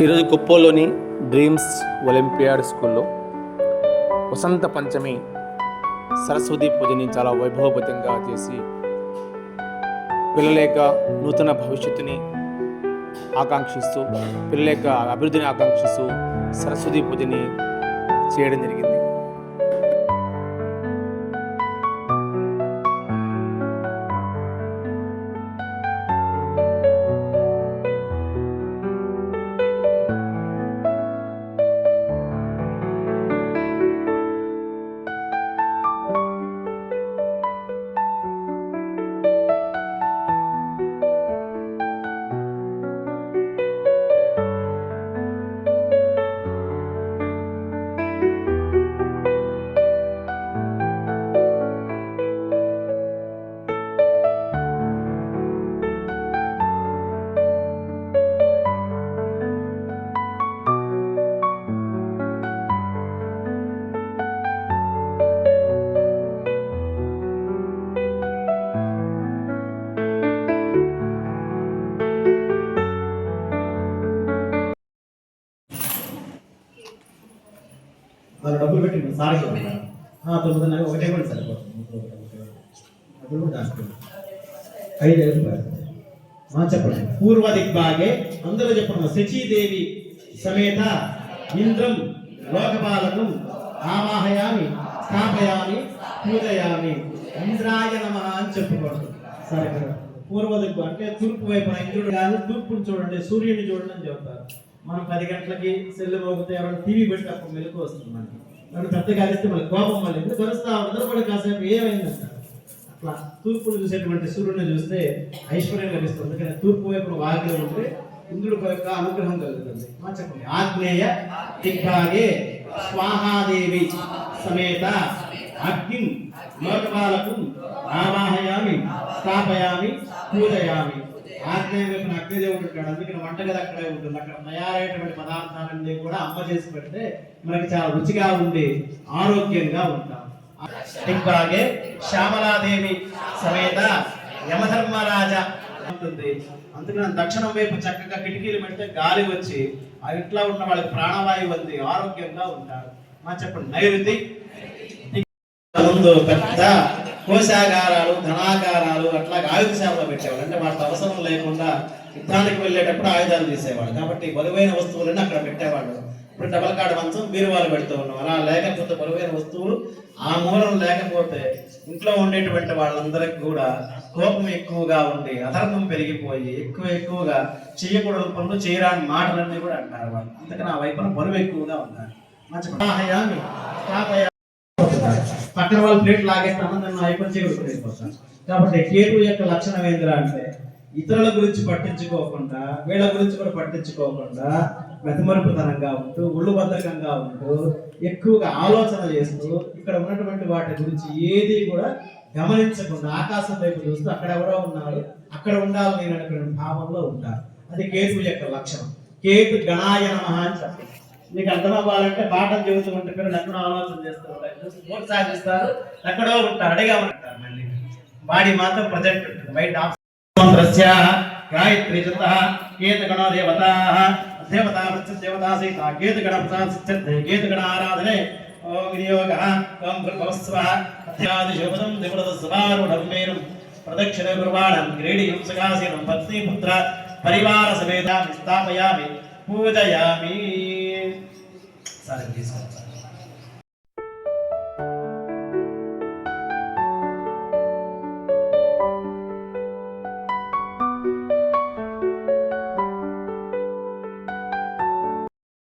ఈరోజు కుప్పంలోని dreams olympiad స్కూల్లో వసంత పంచమి సరస్వతి పూజని చాలా వైభవపతంగా చేసి పిల్లల యొక్క నూతన భవిష్యత్తుని ఆకాంక్షిస్తూ పిల్లల యొక్క అభివృద్ధిని ఆకాంక్షిస్తూ సరస్వతి పూజని చేయడం జరిగింది. వాళ్ళు డబ్బులు పెట్టి సార్ తొమ్మిదిన్నర ఒకటే కూడా సరిపోతుంది. డబ్బులు కూడా దాచుకోండి. 5,000 రూపాయలు చెప్పండి. పూర్వ దిగ్భాగే అందరూ చెప్పండి. శచీదేవి సమేత ఇంద్రం లోకపాలకం ఆవాహయామి స్థాపయామి పూజయామి ఇంద్రాయ నమః అని చెప్పుకోండి. సరే కదా. పూర్వ దిగ్గు అంటే తూర్పు వైపున ఇంద్రుడు కాదు, తూర్పుని చూడండి, సూర్యుని చూడండి అని చెప్తారు. మనం 10 గంటలకి సెల్లు మోగితే ఎవరైనా టీవీ పెట్టి అప్పుడు మెలకు వస్తుంది. మనకి మనం పెద్దగా అరిస్తే మళ్ళీ కోపం మళ్ళీ ఎందుకు కలుస్తా ఉంటారు, కూడా కాసేపు ఏమైందంటారు. అట్లా తూర్పును చూసేటువంటి సూర్యుడిని చూస్తే ఐశ్వర్యం లభిస్తుంది. అందుకని తూర్పు వైపున వాకిలు ఉంటే ఇంద్రుడి యొక్క అనుగ్రహం కలుగుతుంది. చెప్పండి. ఆగ్నేయ దిగ్భాగే స్వాహాదేవి సమేత అగ్నిం లోకపాలకం ఆవాహయామి స్థాపయామి పూజయామి. ఆగ్నేయ వైపున అగ్నిదేవుడు ఉంటాడు. అందుకని వంటగది అక్కడే ఉంటుంది. అక్కడ తయారయ్యేటువంటి పదార్థాలన్నీ కూడా అమ్మ చేసి పెడితే మనకి చాలా రుచిగా ఉండి ఆరోగ్యంగా ఉంటాం. దిగ్భాగే శ్యామలాదేవి సమేత యమధర్మరాజ ఉంటుంది. అందుకని దక్షిణం వైపు చక్కగా కిటికీలు పెడితే గాలి వచ్చి ఆ ఇంట్లో ఉన్న వాళ్ళకి ప్రాణవాయువు అంది ఆరోగ్యంగా ఉంటారు. చెప్పండి. నైరుతి ముందు పెద్ద కోశాగారాలు ధనాగారాలు అట్లాగే ఆయుధశాలలో పెట్టేవాళ్ళు. అంటే వాటికి అవసరం లేకుండా యుద్ధానికి వెళ్ళేటప్పుడు ఆయుధాలు తీసేవాళ్ళు. కాబట్టి బరువైన వస్తువులను అక్కడ పెట్టేవాళ్ళు. ఇప్పుడు డబల్ కాడ మంచం బీరువాలు పెడుతూ ఉన్నాం. అలా లేకపోతే బరువైన వస్తువులు ఆ మూలం లేకపోతే ఇంట్లో ఉండేటువంటి వాళ్ళందరికీ కూడా కోపం ఎక్కువగా ఉండి అధర్మం పెరిగిపోయి ఎక్కువగా చేయకూడదు పనులు చేయరాని మాటలన్నీ కూడా అంటారు వాళ్ళు. అందుకని ఆ వైపున బరువు ఎక్కువగా ఉంటారు. పక్కన వాళ్ళు ప్లేట్ లాగేస్తాను నన్ను అయిపోయి చేయకూడదు. కాబట్టి కేతు యొక్క లక్షణం ఏంటిరా అంటే ఇతరుల గురించి పట్టించుకోకుండా వీళ్ళ గురించి కూడా పట్టించుకోకుండా మెతమరుపుతనంగా ఉంటూ ఒళ్ళు బద్ధకంగా ఉంటూ ఎక్కువగా ఆలోచన చేస్తూ ఇక్కడ ఉన్నటువంటి వాటి గురించి ఏది కూడా గమనించకుండా ఆకాశం వైపు చూస్తూ అక్కడ ఎవరో ఉన్నారు అక్కడ ఉండాలి నేను అనేటువంటి భావంలో ఉంటారు. అది కేతు యొక్క లక్షణం. కేతు గణాయ నమః అని చెప్పారు. మీకు అర్థం అవ్వాలంటే పాఠం చెబుతూ ఉంటే పిల్లలు ఎక్కడో ఆలోచన చేస్తూ ఉంటారు, సాధిస్తారు, ఎక్కడో ఉంటారు, అడిగా ఉంటారు. మళ్ళీ బాడీ మాత్రం ప్రజెంట్ ఉంటుంది. బయట గాయత్రి కేతగణ దేవతా దేవతా దేవతా సహిత కేతగణ కేతగణ ఆరాధనే వినియోగ ప్రదక్షిణ గురువాణం క్రీడియం సకాశీనం పత్నిపుత్ర పరివార సమేత స్థాపయామి పూజయామి. సరే తీసుకోండి.